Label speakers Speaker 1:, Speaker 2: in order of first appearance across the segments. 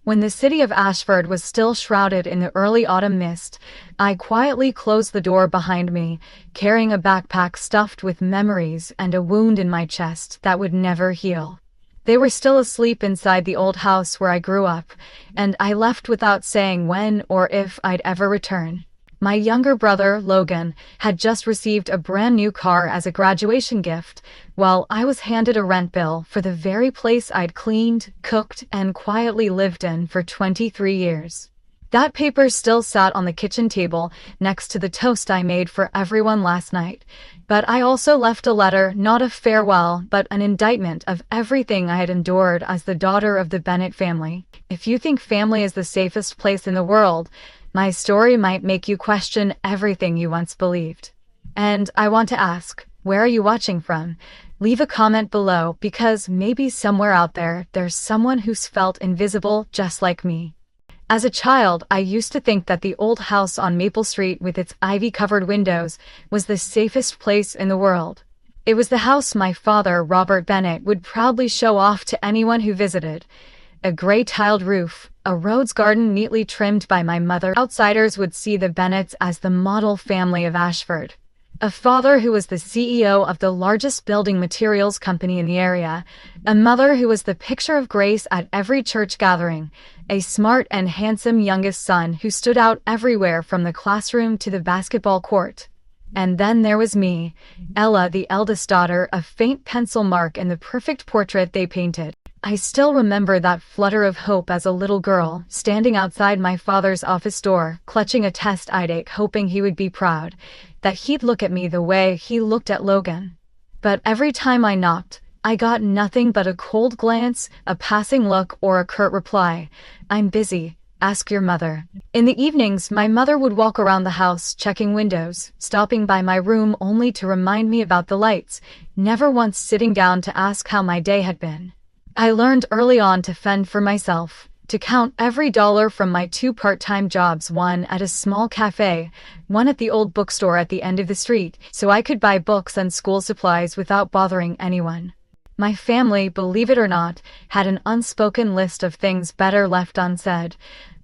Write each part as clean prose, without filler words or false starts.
Speaker 1: When the city of Ashford was still shrouded in the early autumn mist, I quietly closed the door behind me, carrying a backpack stuffed with memories and a wound in my chest that would never heal. They were still asleep inside the old house where I grew up, and I left without saying when or if I'd ever return. My younger brother, Logan, had just received a brand new car as a graduation gift, while I was handed a rent bill for the very place I'd cleaned, cooked, and quietly lived in for 23 years. That paper still sat on the kitchen table next to the toast I made for everyone last night, but I also left a letter, not a farewell, but an indictment of everything I had endured as the daughter of the Bennett family. If you think family is the safest place in the world, my story might make you question everything you once believed. And I want to ask, where are you watching from? Leave a comment below, because maybe somewhere out there, there's someone who's felt invisible just like me. As a child, I used to think that the old house on Maple Street with its ivy-covered windows was the safest place in the world. It was the house my father, Robert Bennett, would proudly show off to anyone who visited. A gray tiled roof, a rose garden neatly trimmed by my mother. Outsiders would see the Bennetts as the model family of Ashford. A father who was the CEO of the largest building materials company in the area, a mother who was the picture of grace at every church gathering, a smart and handsome youngest son who stood out everywhere from the classroom to the basketball court. And then there was me, Ella, the eldest daughter, a faint pencil mark in the perfect portrait they painted. I still remember that flutter of hope as a little girl, standing outside my father's office door, clutching a test I'd take, hoping he would be proud, that he'd look at me the way he looked at Logan. But every time I knocked, I got nothing but a cold glance, a passing look, or a curt reply. "I'm busy. Ask your mother." In the evenings, my mother would walk around the house, checking windows, stopping by my room only to remind me about the lights, never once sitting down to ask how my day had been. I learned early on to fend for myself, to count every dollar from my 2 part-time jobs, one at a small cafe, one at the old bookstore at the end of the street, so I could buy books and school supplies without bothering anyone. My family, believe it or not, had an unspoken list of things better left unsaid,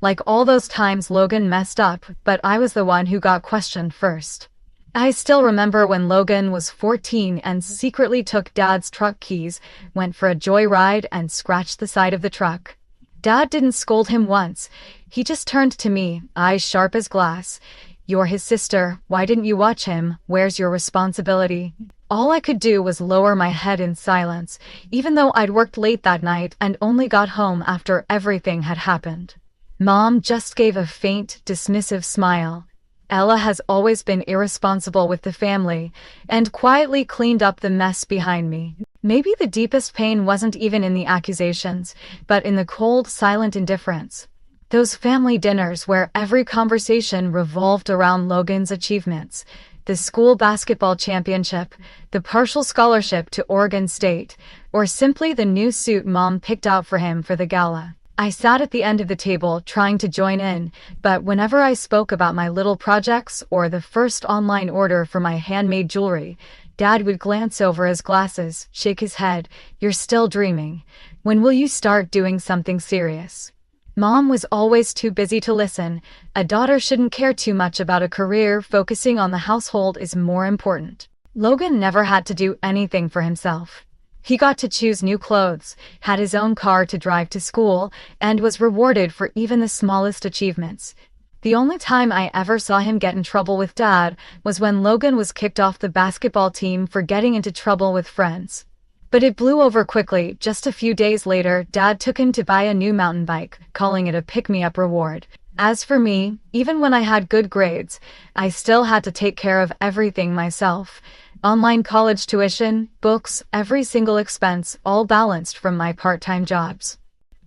Speaker 1: like all those times Logan messed up, but I was the one who got questioned first. I still remember when Logan was 14 and secretly took Dad's truck keys, went for a joyride, and scratched the side of the truck. Dad didn't scold him once. He just turned to me, eyes sharp as glass. "You're his sister. Why didn't you watch him? Where's your responsibility?" All I could do was lower my head in silence, even though I'd worked late that night and only got home after everything had happened. Mom just gave a faint, dismissive smile. Ella has always been irresponsible with the family, and quietly cleaned up the mess behind me. Maybe the deepest pain wasn't even in the accusations, but in the cold, silent indifference. Those family dinners where every conversation revolved around Logan's achievements, the school basketball championship, the partial scholarship to Oregon State, or simply the new suit Mom picked out for him for the gala. I sat at the end of the table trying to join in, but whenever I spoke about my little projects or the first online order for my handmade jewelry, Dad would glance over his glasses, shake his head. "You're still dreaming. When will you start doing something serious?" Mom was always too busy to listen. A daughter shouldn't care too much about a career. Focusing on the household is more important. Logan never had to do anything for himself. He got to choose new clothes, had his own car to drive to school, and was rewarded for even the smallest achievements. The only time I ever saw him get in trouble with Dad was when Logan was kicked off the basketball team for getting into trouble with friends. But it blew over quickly. Just a few days later, Dad took him to buy a new mountain bike, calling it a pick-me-up reward. As for me, even when I had good grades, I still had to take care of everything myself. Online college tuition, books, every single expense, all balanced from my part-time jobs.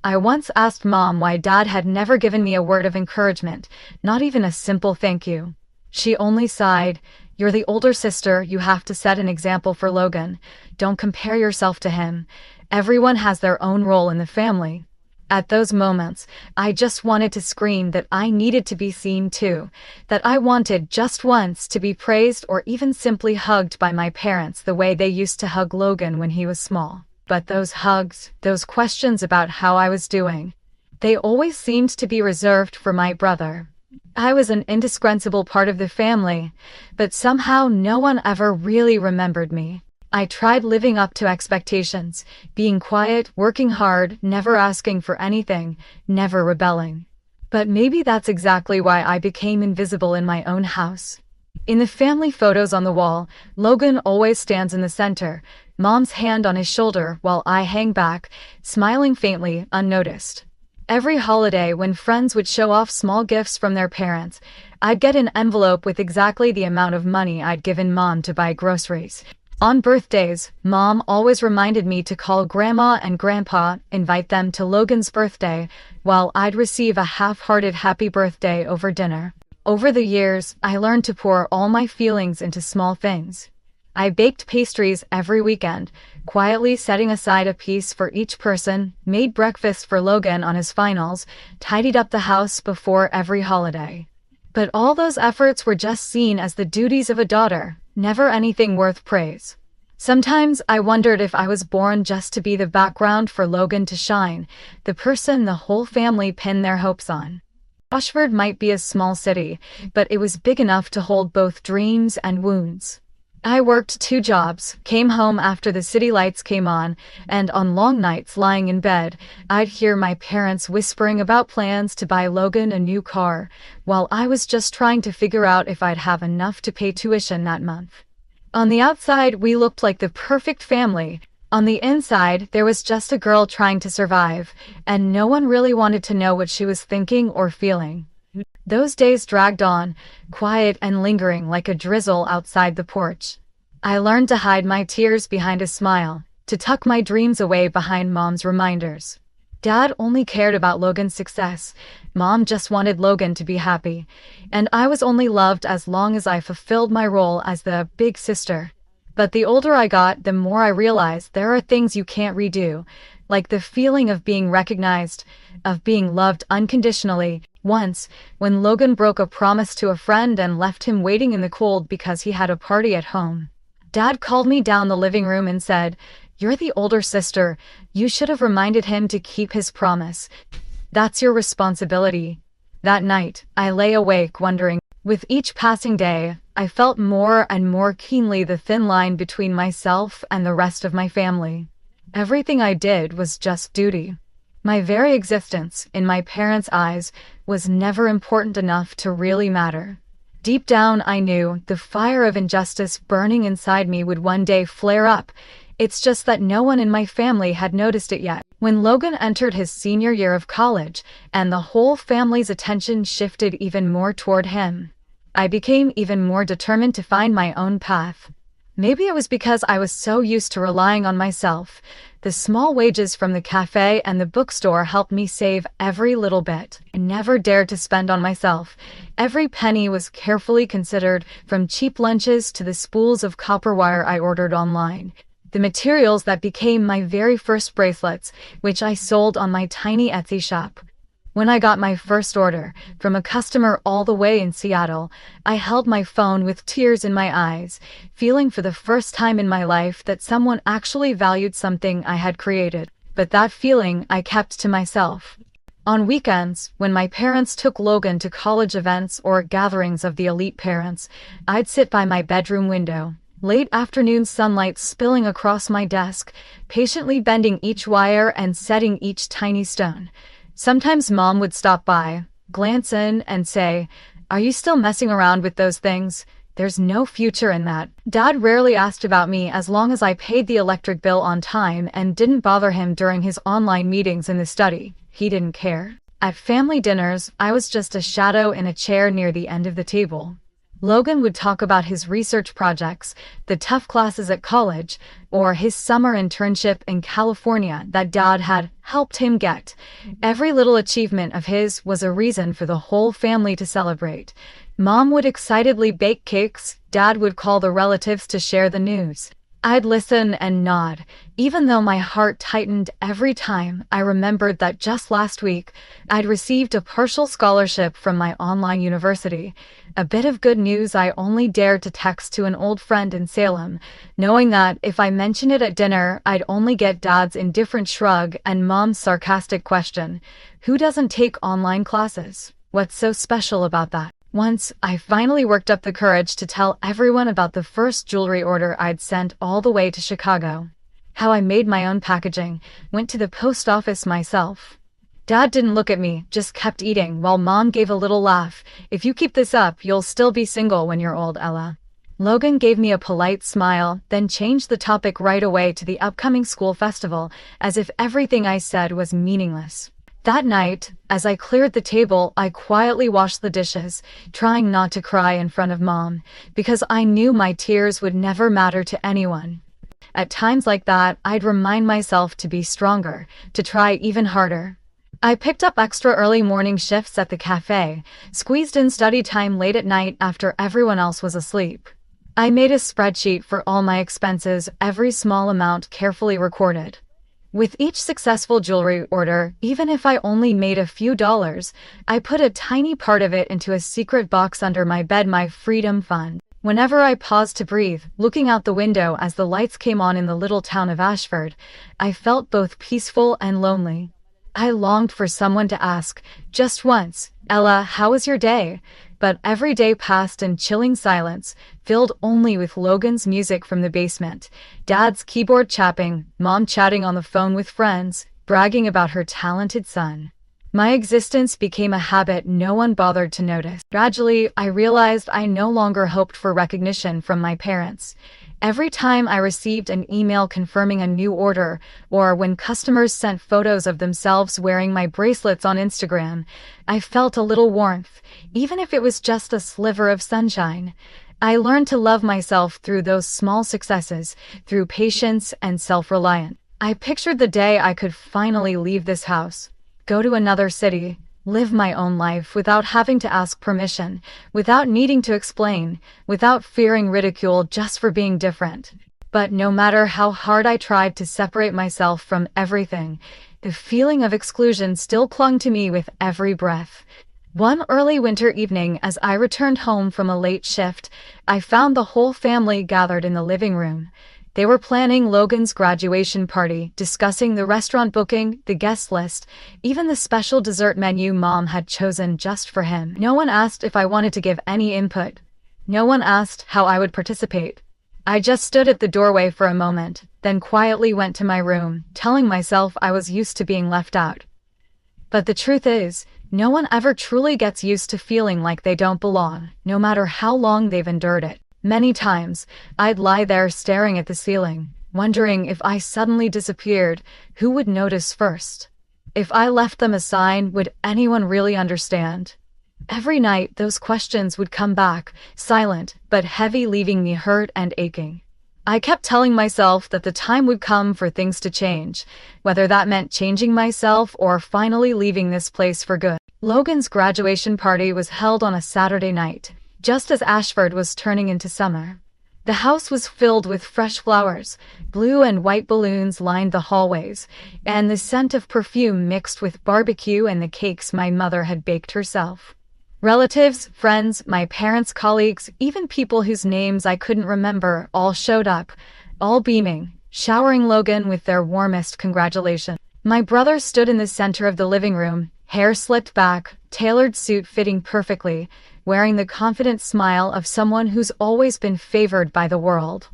Speaker 1: I once asked Mom why Dad had never given me a word of encouragement, not even a simple thank you. She only sighed. "You're the older sister, you have to set an example for Logan. Don't compare yourself to him. Everyone has their own role in the family." At those moments, I just wanted to scream that I needed to be seen too, that I wanted just once to be praised or even simply hugged by my parents the way they used to hug Logan when he was small. But those hugs, those questions about how I was doing, They always seemed to be reserved for my brother. I was an indispensable part of the family, but somehow no one ever really remembered me. I tried living up to expectations, being quiet, working hard, never asking for anything, never rebelling. But maybe that's exactly why I became invisible in my own house. In the family photos on the wall, Logan always stands in the center, Mom's hand on his shoulder while I hang back, smiling faintly, unnoticed. Every holiday, when friends would show off small gifts from their parents, I'd get an envelope with exactly the amount of money I'd given Mom to buy groceries. On birthdays, Mom always reminded me to call Grandma and Grandpa, invite them to Logan's birthday, while I'd receive a half-hearted happy birthday over dinner. Over the years, I learned to pour all my feelings into small things. I baked pastries every weekend, quietly setting aside a piece for each person, made breakfast for Logan on his finals, tidied up the house before every holiday. But all those efforts were just seen as the duties of a daughter, never anything worth praise. Sometimes I wondered if I was born just to be the background for Logan to shine, the person the whole family pinned their hopes on. Ashford might be a small city, but it was big enough to hold both dreams and wounds. I worked 2 jobs, came home after the city lights came on, and on long nights lying in bed, I'd hear my parents whispering about plans to buy Logan a new car, while I was just trying to figure out if I'd have enough to pay tuition that month. On the outside, we looked like the perfect family. On the inside, there was just a girl trying to survive, and no one really wanted to know what she was thinking or feeling. Those days dragged on, quiet and lingering like a drizzle outside the porch. I learned to hide my tears behind a smile, to tuck my dreams away behind Mom's reminders. Dad only cared about Logan's success. Mom just wanted Logan to be happy. And I was only loved as long as I fulfilled my role as the big sister. But the older I got, the more I realized there are things you can't redo, like the feeling of being recognized, of being loved unconditionally. Once, when Logan broke a promise to a friend and left him waiting in the cold because he had a party at home, Dad called me down the living room and said, "You're the older sister. You should have reminded him to keep his promise. That's your responsibility." That night, I lay awake wondering. With each passing day, I felt more and more keenly the thin line between myself and the rest of my family. Everything I did was just duty. My very existence, in my parents' eyes, was never important enough to really matter. Deep down, I knew the fire of injustice burning inside me would one day flare up. It's just that no one in my family had noticed it yet. When Logan entered his senior year of college, and the whole family's attention shifted even more toward him, I became even more determined to find my own path. Maybe it was because I was so used to relying on myself. The small wages from the cafe and the bookstore helped me save every little bit. I never dared to spend on myself. Every penny was carefully considered, from cheap lunches to the spools of copper wire I ordered online. The materials that became my very first bracelets, which I sold on my tiny Etsy shop. When I got my first order, from a customer all the way in Seattle, I held my phone with tears in my eyes, feeling for the first time in my life that someone actually valued something I had created. But that feeling I kept to myself. On weekends, when my parents took Logan to college events or gatherings of the elite parents, I'd sit by my bedroom window, late afternoon sunlight spilling across my desk, patiently bending each wire and setting each tiny stone. Sometimes Mom would stop by, glance in, and say, "Are you still messing around with those things? There's no future in that." Dad rarely asked about me as long as I paid the electric bill on time and didn't bother him during his online meetings in the study. He didn't care. At family dinners, I was just a shadow in a chair near the end of the table. Logan would talk about his research projects, the tough classes at college, or his summer internship in California that Dad had helped him get. Every little achievement of his was a reason for the whole family to celebrate. Mom would excitedly bake cakes, Dad would call the relatives to share the news. I'd listen and nod, even though my heart tightened every time I remembered that just last week I'd received a partial scholarship from my online university. A bit of good news I only dared to text to an old friend in Salem, knowing that if I mentioned it at dinner, I'd only get Dad's indifferent shrug and Mom's sarcastic question, "Who doesn't take online classes? What's so special about that?" Once, I finally worked up the courage to tell everyone about the first jewelry order I'd sent all the way to Chicago. How I made my own packaging, went to the post office myself. Dad didn't look at me, just kept eating, while Mom gave a little laugh. "If you keep this up, you'll still be single when you're old, Ella." Logan gave me a polite smile, then changed the topic right away to the upcoming school festival, as if everything I said was meaningless. That night, as I cleared the table, I quietly washed the dishes, trying not to cry in front of Mom, because I knew my tears would never matter to anyone. At times like that, I'd remind myself to be stronger, to try even harder. I picked up extra early morning shifts at the cafe, squeezed in study time late at night after everyone else was asleep. I made a spreadsheet for all my expenses, every small amount carefully recorded. With each successful jewelry order, even if I only made a few dollars, I put a tiny part of it into a secret box under my bed, my freedom fund. Whenever I paused to breathe, looking out the window as the lights came on in the little town of Ashford, I felt both peaceful and lonely. I longed for someone to ask, just once, "Ella, how was your day?" But every day passed in chilling silence, filled only with Logan's music from the basement, Dad's keyboard chapping, Mom chatting on the phone with friends, bragging about her talented son. My existence became a habit no one bothered to notice. Gradually, I realized I no longer hoped for recognition from my parents. Every time I received an email confirming a new order, or when customers sent photos of themselves wearing my bracelets on Instagram, I felt a little warmth, even if it was just a sliver of sunshine. I learned to love myself through those small successes, through patience and self-reliance. I pictured the day I could finally leave this house, go to another city, live my own life without having to ask permission, without needing to explain, without fearing ridicule just for being different. But no matter how hard I tried to separate myself from everything, the feeling of exclusion still clung to me with every breath. One early winter evening, as I returned home from a late shift, I found the whole family gathered in the living room. They were planning Logan's graduation party, discussing the restaurant booking, the guest list, even the special dessert menu Mom had chosen just for him. No one asked if I wanted to give any input. No one asked how I would participate. I just stood at the doorway for a moment, then quietly went to my room, telling myself I was used to being left out. But the truth is, no one ever truly gets used to feeling like they don't belong, no matter how long they've endured it. Many times, I'd lie there staring at the ceiling, wondering if I suddenly disappeared, who would notice first? If I left them a sign, would anyone really understand? Every night, those questions would come back, silent but heavy, leaving me hurt and aching. I kept telling myself that the time would come for things to change, whether that meant changing myself or finally leaving this place for good. Logan's graduation party was held on a Saturday night, just as Ashford was turning into summer. The house was filled with fresh flowers, blue and white balloons lined the hallways, and the scent of perfume mixed with barbecue and the cakes my mother had baked herself. Relatives, friends, my parents' colleagues, even people whose names I couldn't remember, all showed up, all beaming, showering Logan with their warmest congratulations. My brother stood in the center of the living room, hair slicked back, tailored suit fitting perfectly, wearing the confident smile of someone who's always been favored by the world.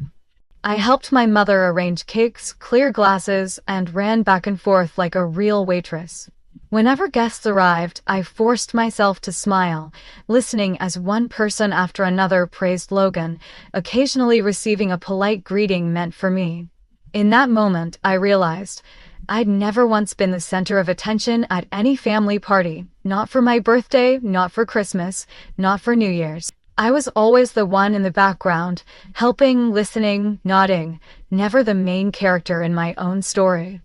Speaker 1: I helped my mother arrange cakes, clear glasses, and ran back and forth like a real waitress. Whenever guests arrived, I forced myself to smile, listening as one person after another praised Logan, occasionally receiving a polite greeting meant for me. In that moment, I realized I'd never once been the center of attention at any family party, not for my birthday, not for Christmas, not for New Year's. I was always the one in the background, helping, listening, nodding, never the main character in my own story.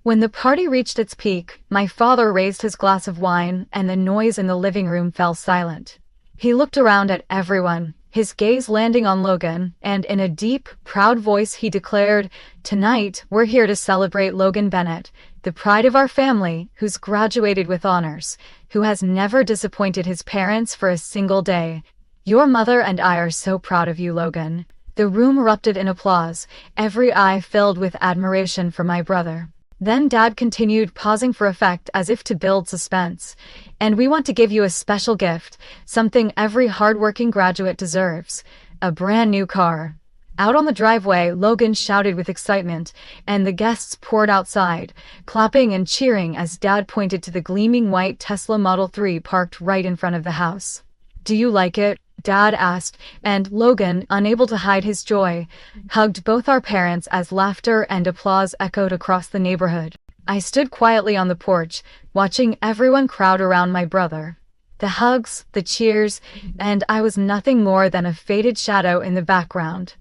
Speaker 1: When the party reached its peak, my father raised his glass of wine, and the noise in the living room fell silent. He looked around at everyone, his gaze landing on Logan, and in a deep, proud voice he declared, "Tonight, we're here to celebrate Logan Bennett, the pride of our family, who's graduated with honors, who has never disappointed his parents for a single day. Your mother and I are so proud of you, Logan." The room erupted in applause, every eye filled with admiration for my brother. Then Dad continued, pausing for effect as if to build suspense. "And we want to give you a special gift, something every hardworking graduate deserves. A brand new car." Out on the driveway, Logan shouted with excitement, and the guests poured outside, clapping and cheering as Dad pointed to the gleaming white Tesla Model 3 parked right in front of the house. "Do you like it?" Dad asked, and Logan, unable to hide his joy, hugged both our parents as laughter and applause echoed across the neighborhood. I stood quietly on the porch, watching everyone crowd around my brother. The hugs, the cheers, and I was nothing more than a faded shadow in the background.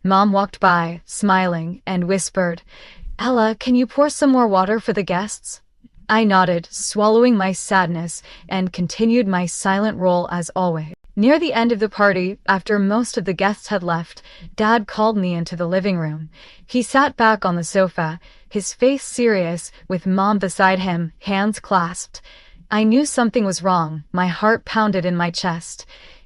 Speaker 1: Mom walked by, smiling, and whispered, "Ella, can you pour some more water for the guests?" I nodded, swallowing my sadness, and continued my silent role as always. Near the end of the party, after most of the guests had left, Dad called me into the living room. He sat back on the sofa, his face serious, with Mom beside him, hands clasped. I knew something was wrong, my heart pounded in my chest.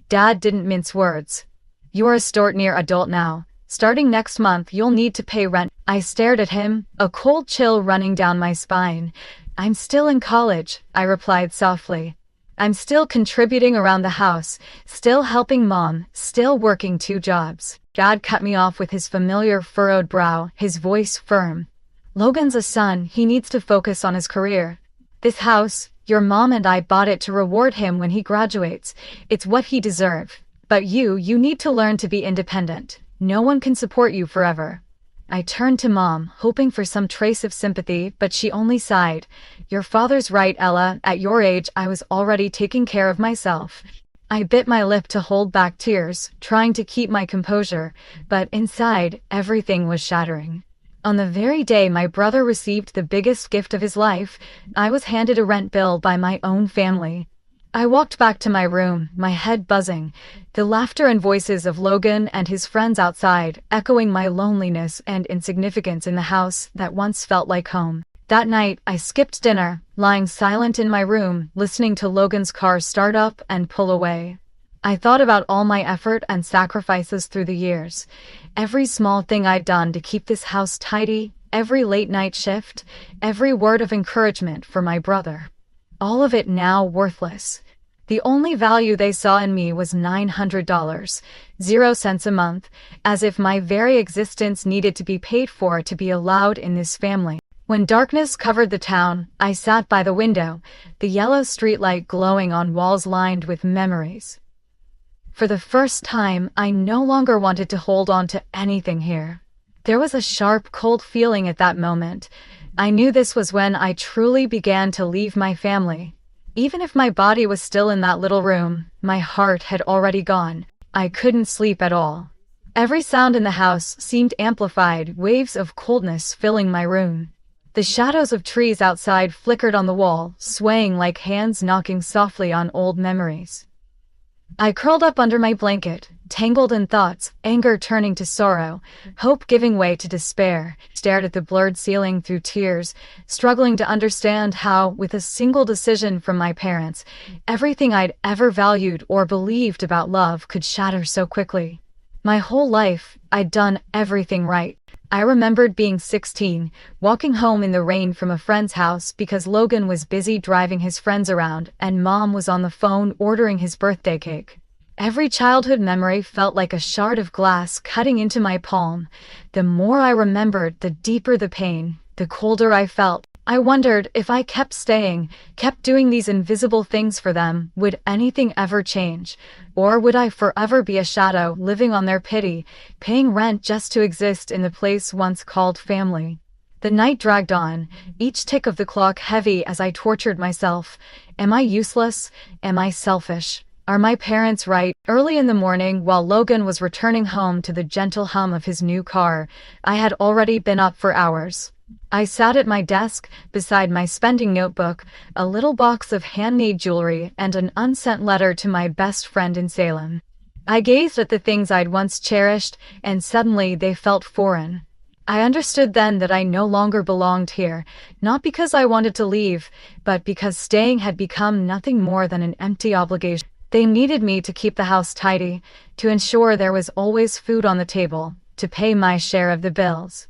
Speaker 1: Dad didn't mince words. "You're a near adult now. Starting next month, you'll need to pay rent." I stared at him, a cold chill running down my spine. "I'm still in college," I replied softly. "I'm still contributing around the house, still helping Mom, still working 2 jobs. Dad cut me off with his familiar furrowed brow, his voice firm. "Logan's a son, he needs to focus on his career. This house, your mom and I bought it to reward him when he graduates. It's what he deserves. But you need to learn to be independent. No one can support you forever." I turned to Mom, hoping for some trace of sympathy, but she only sighed. "Your father's right, Ella. At your age, I was already taking care of myself." I bit my lip to hold back tears, trying to keep my composure, but inside, everything was shattering. On the very day my brother received the biggest gift of his life, I was handed a rent bill by my own family. I walked back to my room, my head buzzing, the laughter and voices of Logan and his friends outside, echoing my loneliness and insignificance in the house that once felt like home. That night, I skipped dinner, lying silent in my room, listening to Logan's car start up and pull away. I thought about all my effort and sacrifices through the years. Every small thing I'd done to keep this house tidy, every late-night shift, every word of encouragement for my brother. All of it now worthless. The only value they saw in me was $900, 0 cents a month, as if my very existence needed to be paid for to be allowed in this family. When darkness covered the town, I sat by the window, the yellow streetlight glowing on walls lined with memories. For the first time, I no longer wanted to hold on to anything here. There was a sharp, cold feeling at that moment. I knew this was when I truly began to leave my family. Even if my body was still in that little room, my heart had already gone. I couldn't sleep at all. Every sound in the house seemed amplified, waves of coldness filling my room. The shadows of trees outside flickered on the wall, swaying like hands knocking softly on old memories. I curled up under my blanket, tangled in thoughts, anger turning to sorrow, hope giving way to despair, stared at the blurred ceiling through tears, struggling to understand how, with a single decision from my parents, everything I'd ever valued or believed about love could shatter so quickly. My whole life, I'd done everything right. I remembered being 16, walking home in the rain from a friend's house because Logan was busy driving his friends around and Mom was on the phone ordering his birthday cake. Every childhood memory felt like a shard of glass cutting into my palm. The more I remembered, the deeper the pain, the colder I felt. I wondered if I kept staying, kept doing these invisible things for them, would anything ever change? Or would I forever be a shadow, living on their pity, paying rent just to exist in the place once called family? The night dragged on, each tick of the clock heavy as I tortured myself. Am I useless? Am I selfish? Are my parents right? Early in the morning, while Logan was returning home to the gentle hum of his new car, I had already been up for hours. I sat at my desk, beside my spending notebook, a little box of handmade jewelry, and an unsent letter to my best friend in Salem. I gazed at the things I'd once cherished, and suddenly they felt foreign. I understood then that I no longer belonged here, not because I wanted to leave, but because staying had become nothing more than an empty obligation. They needed me to keep the house tidy, to ensure there was always food on the table, to pay my share of the bills.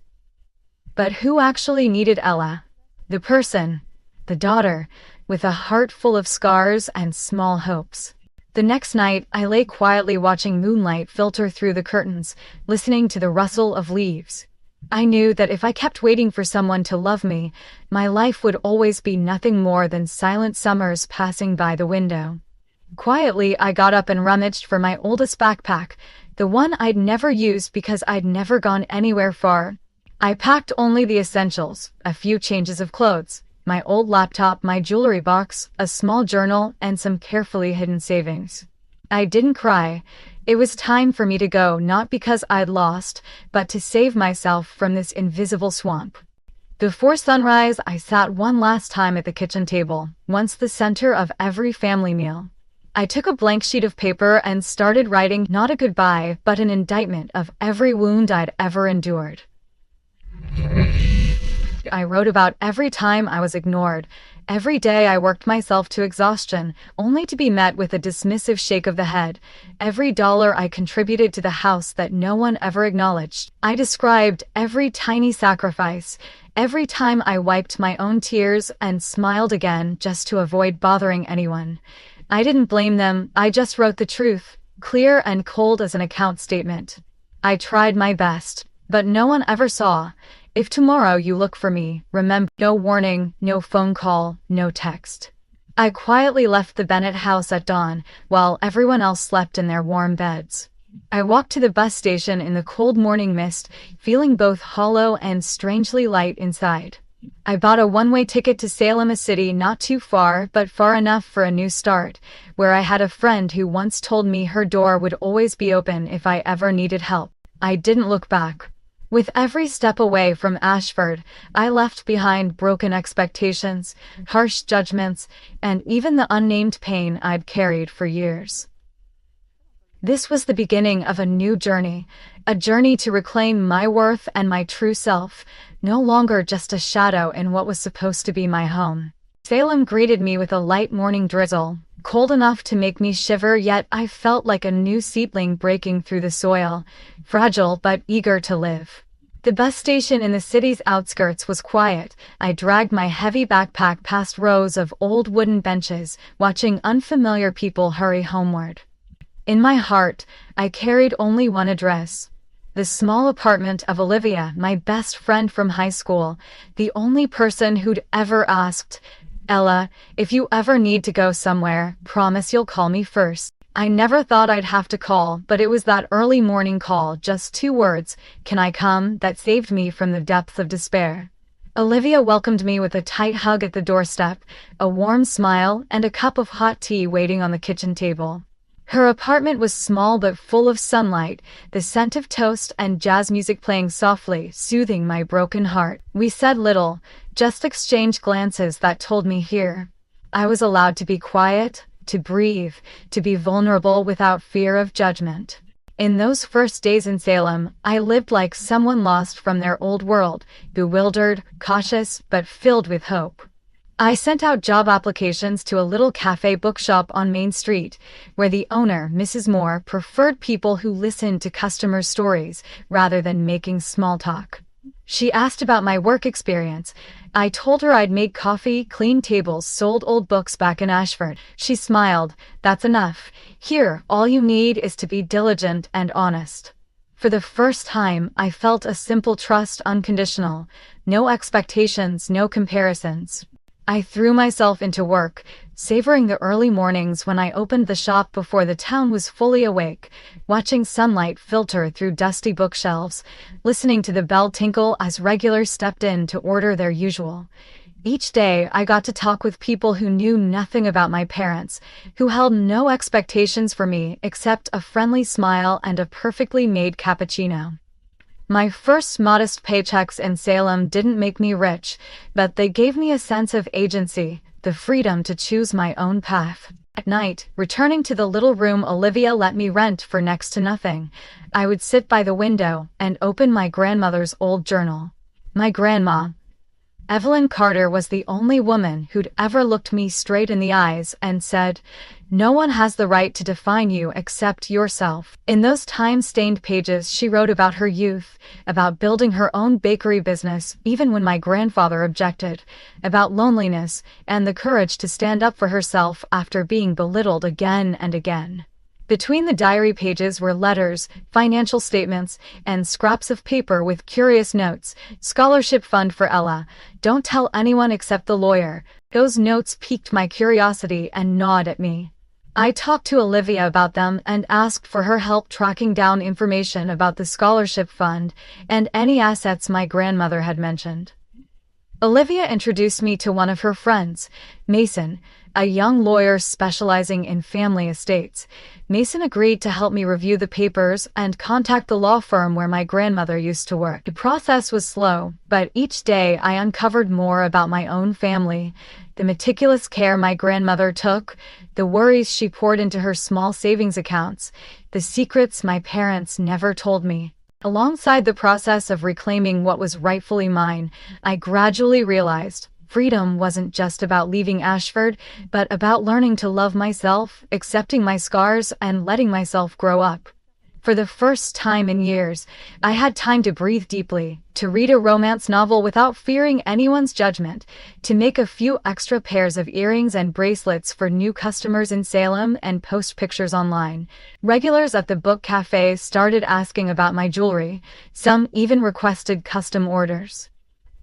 Speaker 1: But who actually needed Ella? The person, the daughter, with a heart full of scars and small hopes. The next night, I lay quietly watching moonlight filter through the curtains, listening to the rustle of leaves. I knew that if I kept waiting for someone to love me, my life would always be nothing more than silent summers passing by the window. Quietly, I got up and rummaged for my oldest backpack, the one I'd never used because I'd never gone anywhere far. I packed only the essentials, a few changes of clothes, my old laptop, my jewelry box, a small journal, and some carefully hidden savings. I didn't cry. It was time for me to go, not because I'd lost, but to save myself from this invisible swamp. Before sunrise, I sat one last time at the kitchen table, once the center of every family meal. I took a blank sheet of paper and started writing not a goodbye, but an indictment of every wound I'd ever endured. I wrote about every time I was ignored. Every day I worked myself to exhaustion, only to be met with a dismissive shake of the head. Every dollar I contributed to the house that no one ever acknowledged. I described every tiny sacrifice, every time I wiped my own tears and smiled again just to avoid bothering anyone. I didn't blame them, I just wrote the truth, clear and cold as an account statement. I tried my best, but no one ever saw. If tomorrow you look for me, remember, no warning, no phone call, no text. I quietly left the Bennett house at dawn, while everyone else slept in their warm beds. I walked to the bus station in the cold morning mist, feeling both hollow and strangely light inside. I bought a one-way ticket to Salem, a city not too far, but far enough for a new start, where I had a friend who once told me her door would always be open if I ever needed help. I didn't look back. With every step away from Ashford, I left behind broken expectations, harsh judgments, and even the unnamed pain I'd carried for years. This was the beginning of a new journey, a journey to reclaim my worth and my true self, no longer just a shadow in what was supposed to be my home. Salem greeted me with a light morning drizzle, cold enough to make me shiver, yet I felt like a new seedling breaking through the soil, fragile but eager to live. The bus station in the city's outskirts was quiet. I dragged my heavy backpack past rows of old wooden benches, watching unfamiliar people hurry homeward. In my heart, I carried only one address. The small apartment of Olivia, my best friend from high school, the only person who'd ever asked, "Ella, if you ever need to go somewhere, promise you'll call me first." I never thought I'd have to call, but it was that early morning call, just 2 words, "Can I come?" that saved me from the depths of despair. Olivia welcomed me with a tight hug at the doorstep, a warm smile, and a cup of hot tea waiting on the kitchen table. Her apartment was small but full of sunlight, the scent of toast and jazz music playing softly, soothing my broken heart. We said little, just exchanged glances that told me here I was allowed to be quiet, to breathe, to be vulnerable without fear of judgment. In those first days in Salem, I lived like someone lost from their old world, bewildered, cautious, but filled with hope. I sent out job applications to a little cafe bookshop on Main Street, where the owner, Mrs. Moore, preferred people who listened to customer stories rather than making small talk. She asked about my work experience. I told her I'd made coffee, cleaned tables, sold old books back in Ashford. She smiled. "That's enough. Here, all you need is to be diligent and honest." For the first time, I felt a simple trust, unconditional. No expectations, no comparisons. I threw myself into work, savoring the early mornings when I opened the shop before the town was fully awake, watching sunlight filter through dusty bookshelves, listening to the bell tinkle as regulars stepped in to order their usual. Each day, I got to talk with people who knew nothing about my parents, who held no expectations for me except a friendly smile and a perfectly made cappuccino. My first modest paychecks in Salem didn't make me rich, but they gave me a sense of agency, the freedom to choose my own path. At night, returning to the little room Olivia let me rent for next to nothing, I would sit by the window and open my grandmother's old journal. My grandma, Evelyn Carter, was the only woman who'd ever looked me straight in the eyes and said, "No one has the right to define you except yourself." In those time-stained pages, she wrote about her youth, about building her own bakery business even when my grandfather objected, about loneliness and the courage to stand up for herself after being belittled again and again. Between the diary pages were letters, financial statements, and scraps of paper with curious notes. "Scholarship fund for Ella. Don't tell anyone except the lawyer." Those notes piqued my curiosity and gnawed at me. I talked to Olivia about them and asked for her help tracking down information about the scholarship fund and any assets my grandmother had mentioned. Olivia introduced me to one of her friends, Mason, a young lawyer specializing in family estates. Mason agreed to help me review the papers and contact the law firm where my grandmother used to work. The process was slow, but each day I uncovered more about my own family, the meticulous care my grandmother took, the worries she poured into her small savings accounts, the secrets my parents never told me. Alongside the process of reclaiming what was rightfully mine, I gradually realized freedom wasn't just about leaving Ashford, but about learning to love myself, accepting my scars, and letting myself grow up. For the first time in years, I had time to breathe deeply, to read a romance novel without fearing anyone's judgment, to make a few extra pairs of earrings and bracelets for new customers in Salem, and post pictures online. Regulars at the book cafe started asking about my jewelry. Some even requested custom orders.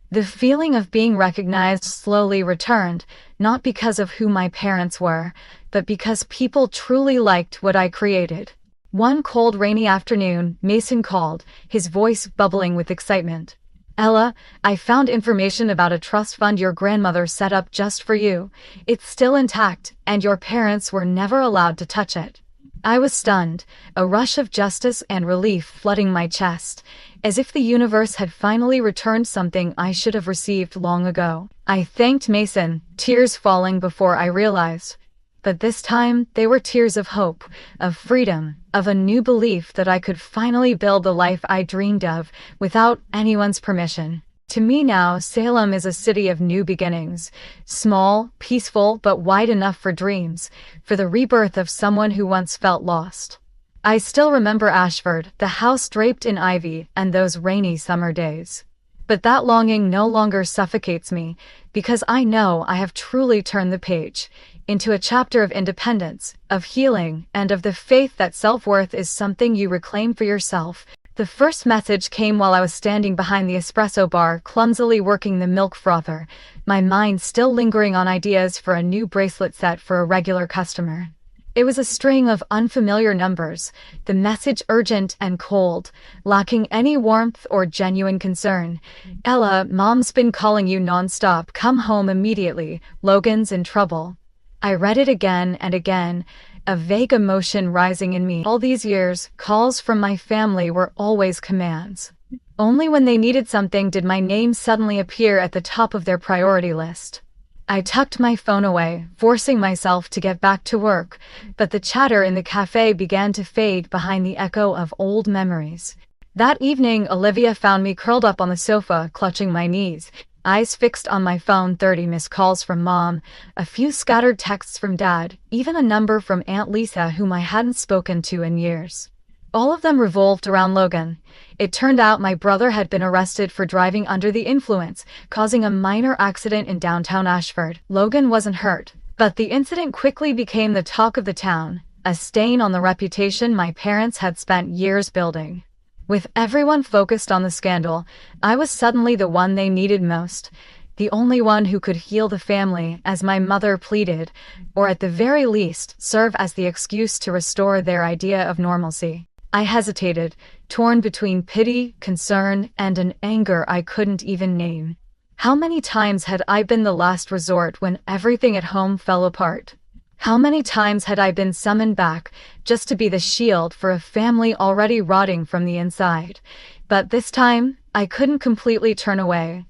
Speaker 1: The feeling of being recognized slowly returned, not because of who my parents were, but because people truly liked what I created. One cold, rainy afternoon, Mason called, his voice bubbling with excitement. "Ella, I found information about a trust fund your grandmother set up just for you. It's still intact, and your parents were never allowed to touch it." I was stunned, a rush of justice and relief flooding my chest, as if the universe had finally returned something I should have received long ago. I thanked Mason, tears falling before I realized. But this time, they were tears of hope, of freedom, of a new belief that I could finally build the life I dreamed of, without anyone's permission. To me now, Salem is a city of new beginnings, small, peaceful, but wide enough for dreams, for the rebirth of someone who once felt lost. I still remember Ashford, the house draped in ivy, and those rainy summer days. But that longing no longer suffocates me, because I know I have truly turned the page into a chapter of independence, of healing, and of the faith that self-worth is something you reclaim for yourself. The first message came while I was standing behind the espresso bar, clumsily working the milk frother, my mind still lingering on ideas for a new bracelet set for a regular customer. It was a string of unfamiliar numbers, the message urgent and cold, lacking any warmth or genuine concern. "Ella, Mom's been calling you nonstop. Come home immediately. Logan's in trouble." I read it again and again, a vague emotion rising in me. All these years, calls from my family were always commands. Only when they needed something did my name suddenly appear at the top of their priority list. I tucked my phone away, forcing myself to get back to work, but the chatter in the cafe began to fade behind the echo of old memories. That evening, Olivia found me curled up on the sofa, clutching my knees, eyes fixed on my phone. 30 missed calls from Mom, a few scattered texts from Dad, even a number from Aunt Lisa whom I hadn't spoken to in years. All of them revolved around Logan. It turned out my brother had been arrested for driving under the influence, causing a minor accident in downtown Ashford. Logan wasn't hurt, but the incident quickly became the talk of the town, a stain on the reputation my parents had spent years building. With everyone focused on the scandal, I was suddenly the one they needed most, the only one who could heal the family, as my mother pleaded, or at the very least, serve as the excuse to restore their idea of normalcy. I hesitated, torn between pity, concern, and an anger I couldn't even name. How many times had I been the last resort when everything at home fell apart? How many times had I been summoned back, just to be the shield for a family already rotting from the inside? But this time, I couldn't completely turn away.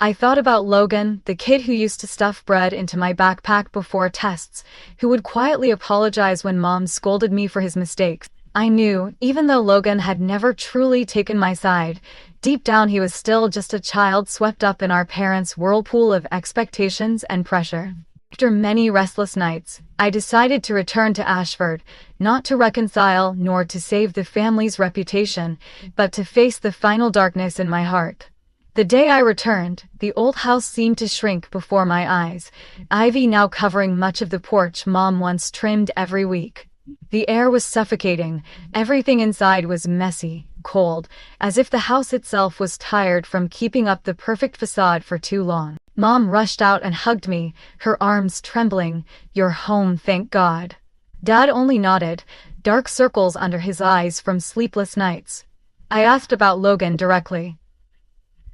Speaker 1: I thought about Logan, the kid who used to stuff bread into my backpack before tests, who would quietly apologize when Mom scolded me for his mistakes. I knew, even though Logan had never truly taken my side, deep down he was still just a child swept up in our parents' whirlpool of expectations and pressure. After many restless nights, I decided to return to Ashford, not to reconcile nor to save the family's reputation, but to face the final darkness in my heart. The day I returned, the old house seemed to shrink before my eyes, ivy now covering much of the porch Mom once trimmed every week. The air was suffocating, everything inside was messy, cold, as if the house itself was tired from keeping up the perfect facade for too long. Mom rushed out and hugged me, her arms trembling. "You're home, thank God." Dad only nodded, dark circles under his eyes from sleepless nights. I asked about Logan directly.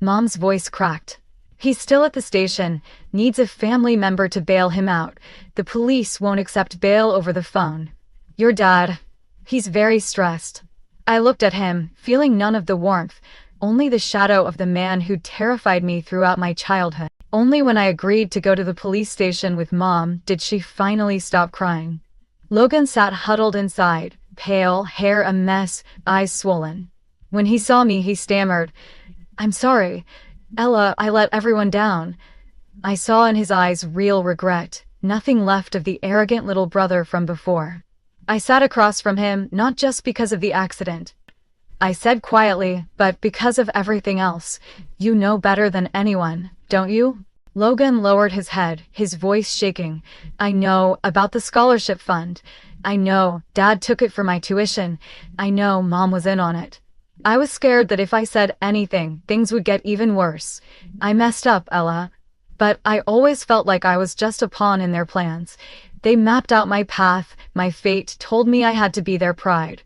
Speaker 1: Mom's voice cracked. "He's still at the station, needs a family member to bail him out. The police won't accept bail over the phone. Your dad, he's very stressed." I looked at him, feeling none of the warmth, only the shadow of the man who terrified me throughout my childhood. Only when I agreed to go to the police station with Mom did she finally stop crying. Logan sat huddled inside, pale, hair a mess, eyes swollen. When he saw me, he stammered, "I'm sorry, Ella, I let everyone down." I saw in his eyes real regret, nothing left of the arrogant little brother from before. I sat across from him, not just because of the accident. I said quietly, but because of everything else. "You know better than anyone, don't you?" Logan lowered his head, his voice shaking. "I know about the scholarship fund. I know Dad took it for my tuition. I know Mom was in on it. I was scared that if I said anything, things would get even worse. I messed up, Ella. But I always felt like I was just a pawn in their plans. They mapped out my path, my fate, told me I had to be their pride."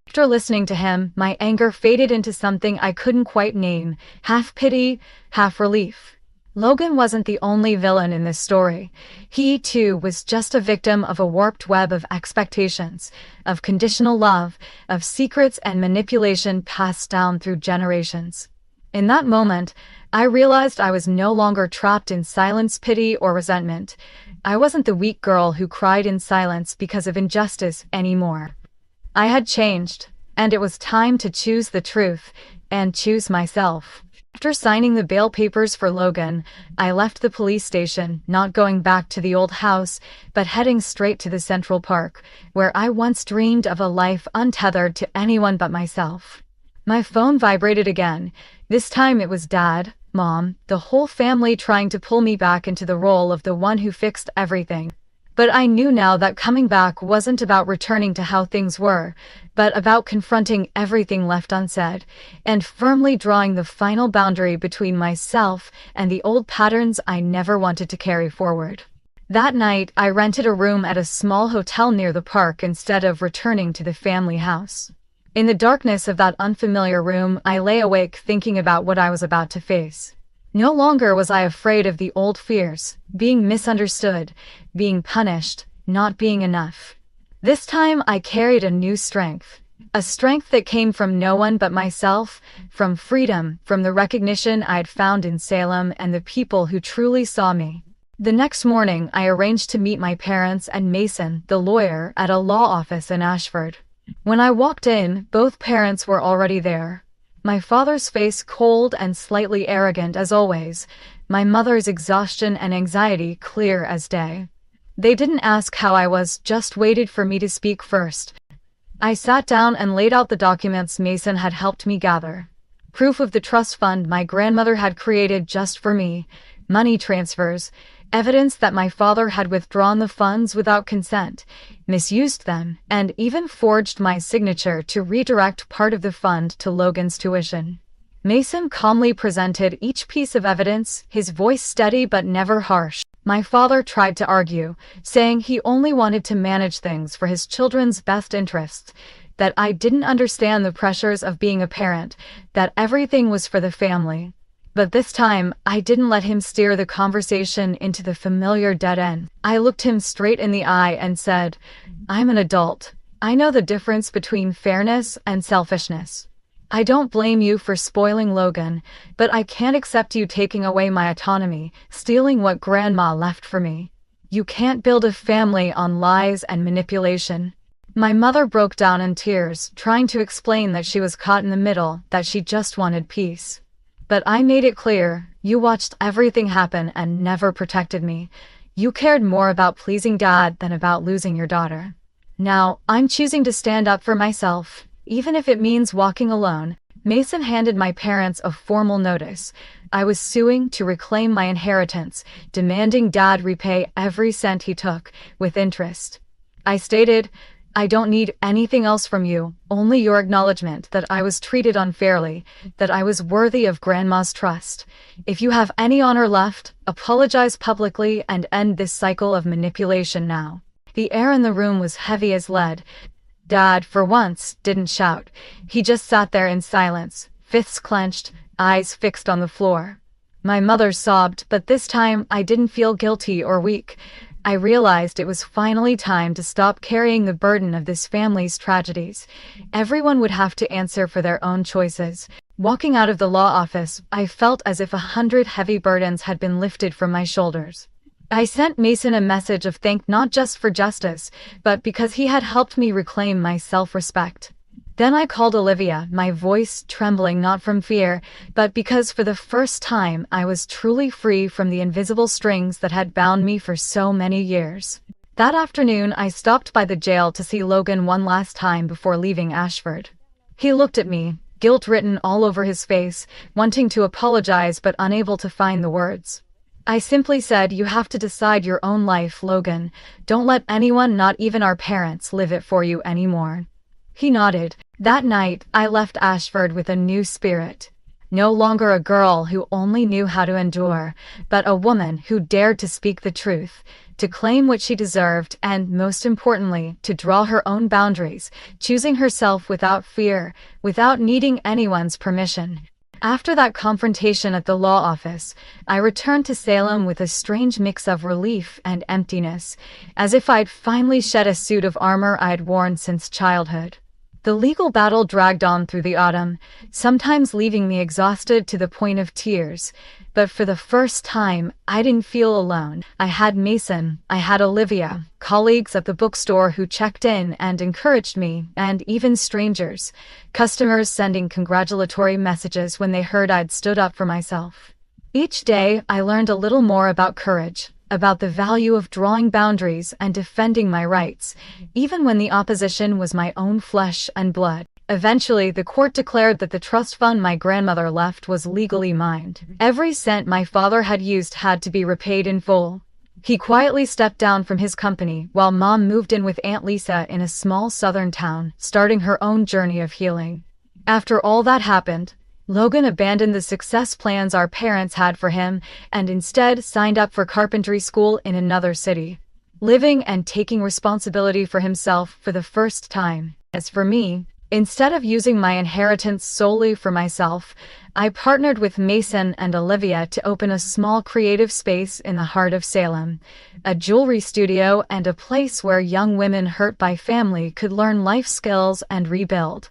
Speaker 1: After listening to him, my anger faded into something I couldn't quite name, half pity, half relief. Logan wasn't the only villain in this story. He, too, was just a victim of a warped web of expectations, of conditional love, of secrets and manipulation passed down through generations. In that moment, I realized I was no longer trapped in silence, pity, or resentment. I wasn't the weak girl who cried in silence because of injustice anymore. I had changed, and it was time to choose the truth, and choose myself. After signing the bail papers for Logan, I left the police station, not going back to the old house, but heading straight to the Central Park, where I once dreamed of a life untethered to anyone but myself. My phone vibrated again. This time it was Dad, Mom, the whole family trying to pull me back into the role of the one who fixed everything. But I knew now that coming back wasn't about returning to how things were, but about confronting everything left unsaid, and firmly drawing the final boundary between myself and the old patterns I never wanted to carry forward. That night, I rented a room at a small hotel near the park instead of returning to the family house. In the darkness of that unfamiliar room, I lay awake thinking about what I was about to face. No longer was I afraid of the old fears, being misunderstood, being punished, not being enough. This time I carried a new strength. A strength that came from no one but myself, from freedom, from the recognition I'd found in Salem and the people who truly saw me. The next morning, I arranged to meet my parents and Mason, the lawyer, at a law office in Ashford. When I walked in, both parents were already there. My father's face cold and slightly arrogant as always, my mother's exhaustion and anxiety clear as day. They didn't ask how I was, just waited for me to speak first. I sat down and laid out the documents Mason had helped me gather. Proof of the trust fund my grandmother had created just for me, money transfers, evidence that my father had withdrawn the funds without consent, misused them, and even forged my signature to redirect part of the fund to Logan's tuition. Mason calmly presented each piece of evidence, his voice steady but never harsh. My father tried to argue, saying he only wanted to manage things for his children's best interests, that I didn't understand the pressures of being a parent, that everything was for the family. But this time, I didn't let him steer the conversation into the familiar dead end. I looked him straight in the eye and said, "I'm an adult. I know the difference between fairness and selfishness. I don't blame you for spoiling Logan, but I can't accept you taking away my autonomy, stealing what Grandma left for me. You can't build a family on lies and manipulation. My mother broke down in tears, trying to explain that she was caught in the middle, that she just wanted peace. But I made it clear, you watched everything happen and never protected me. You cared more about pleasing Dad than about losing your daughter. Now, I'm choosing to stand up for myself, even if it means walking alone. Mason handed my parents a formal notice. I was suing to reclaim my inheritance, demanding Dad repay every cent he took, with interest. I stated, I don't need anything else from you, only your acknowledgement that I was treated unfairly, that I was worthy of Grandma's trust. If you have any honor left, apologize publicly and end this cycle of manipulation now. The air in the room was heavy as lead. Dad, for once, didn't shout. He just sat there in silence, fists clenched, eyes fixed on the floor. My mother sobbed, but this time I didn't feel guilty or weak. I realized it was finally time to stop carrying the burden of this family's tragedies. Everyone would have to answer for their own choices. Walking out of the law office, I felt as if 100 heavy burdens had been lifted from my shoulders. I sent Mason a message of thanks not just for justice, but because he had helped me reclaim my self-respect. Then I called Olivia, my voice trembling not from fear, but because for the first time I was truly free from the invisible strings that had bound me for so many years. That afternoon I stopped by the jail to see Logan one last time before leaving Ashford. He looked at me, guilt written all over his face, wanting to apologize but unable to find the words. I simply said, you have to decide your own life, Logan. Don't let anyone, not even our parents, live it for you anymore. He nodded. That night, I left Ashford with a new spirit. No longer a girl who only knew how to endure, but a woman who dared to speak the truth, to claim what she deserved, and, most importantly, to draw her own boundaries, choosing herself without fear, without needing anyone's permission. After that confrontation at the law office, I returned to Salem with a strange mix of relief and emptiness, as if I'd finally shed a suit of armor I'd worn since childhood. The legal battle dragged on through the autumn, sometimes leaving me exhausted to the point of tears. But for the first time, I didn't feel alone. I had Mason, I had Olivia, colleagues at the bookstore who checked in and encouraged me, and even strangers, customers sending congratulatory messages when they heard I'd stood up for myself. Each day, I learned a little more about courage, about the value of drawing boundaries and defending my rights, even when the opposition was my own flesh and blood. Eventually, the court declared that the trust fund my grandmother left was legally mine. Every cent my father had used had to be repaid in full. He quietly stepped down from his company while Mom moved in with Aunt Lisa in a small southern town, starting her own journey of healing. After all that happened, Logan abandoned the success plans our parents had for him and instead signed up for carpentry school in another city, living and taking responsibility for himself for the first time. As for me, instead of using my inheritance solely for myself, I partnered with Mason and Olivia to open a small creative space in the heart of Salem, a jewelry studio and a place where young women hurt by family could learn life skills and rebuild.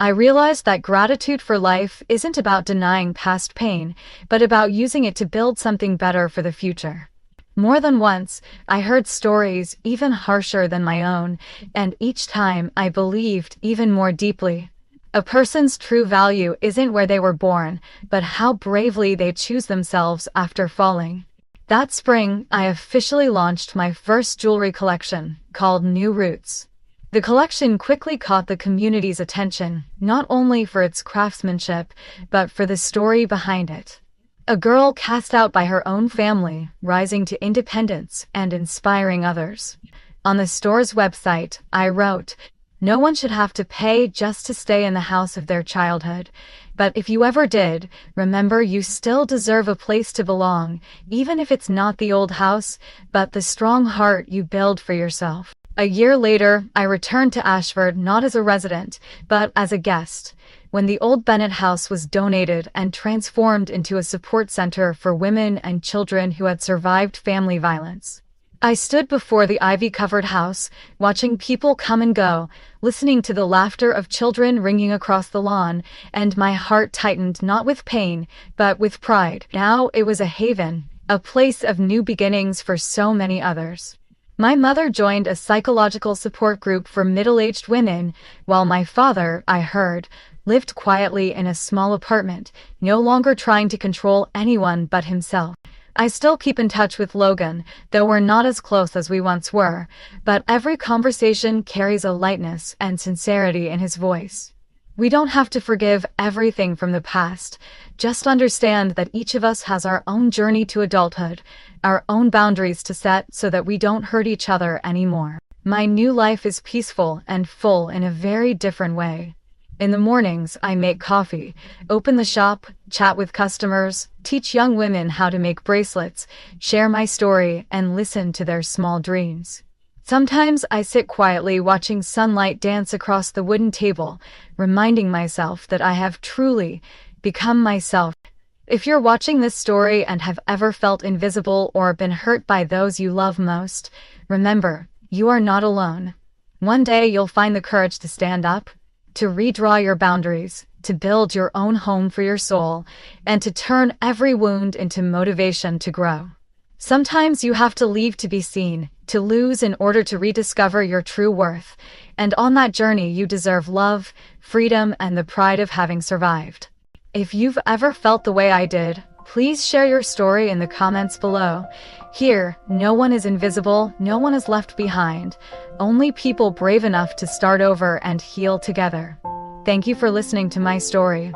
Speaker 1: I realized that gratitude for life isn't about denying past pain, but about using it to build something better for the future. More than once, I heard stories even harsher than my own, and each time I believed even more deeply. A person's true value isn't where they were born, but how bravely they choose themselves after falling. That spring, I officially launched my first jewelry collection, called New Roots. The collection quickly caught the community's attention, not only for its craftsmanship, but for the story behind it. A girl cast out by her own family, rising to independence and inspiring others. On the store's website, I wrote, "No one should have to pay just to stay in the house of their childhood. But if you ever did, remember you still deserve a place to belong, even if it's not the old house, but the strong heart you build for yourself." A year later, I returned to Ashford not as a resident, but as a guest, when the old Bennett house was donated and transformed into a support center for women and children who had survived family violence. I stood before the ivy-covered house, watching people come and go, listening to the laughter of children ringing across the lawn, and my heart tightened not with pain, but with pride. Now it was a haven, a place of new beginnings for so many others. My mother joined a psychological support group for middle-aged women, while my father, I heard, lived quietly in a small apartment, no longer trying to control anyone but himself. I still keep in touch with Logan, though we're not as close as we once were, but every conversation carries a lightness and sincerity in his voice. We don't have to forgive everything from the past, just understand that each of us has our own journey to adulthood, our own boundaries to set so that we don't hurt each other anymore. My new life is peaceful and full in a very different way. In the mornings, I make coffee, open the shop, chat with customers, teach young women how to make bracelets, share my story, and listen to their small dreams. Sometimes I sit quietly watching sunlight dance across the wooden table, reminding myself that I have truly become myself. If you're watching this story and have ever felt invisible or been hurt by those you love most, remember, you are not alone. One day you'll find the courage to stand up, to redraw your boundaries, to build your own home for your soul, and to turn every wound into motivation to grow. Sometimes you have to leave to be seen, to lose in order to rediscover your true worth, and on that journey you deserve love, freedom, and the pride of having survived. If you've ever felt the way I did, please share your story in the comments below. Here, no one is invisible, no one is left behind, only people brave enough to start over and heal together. Thank you for listening to my story.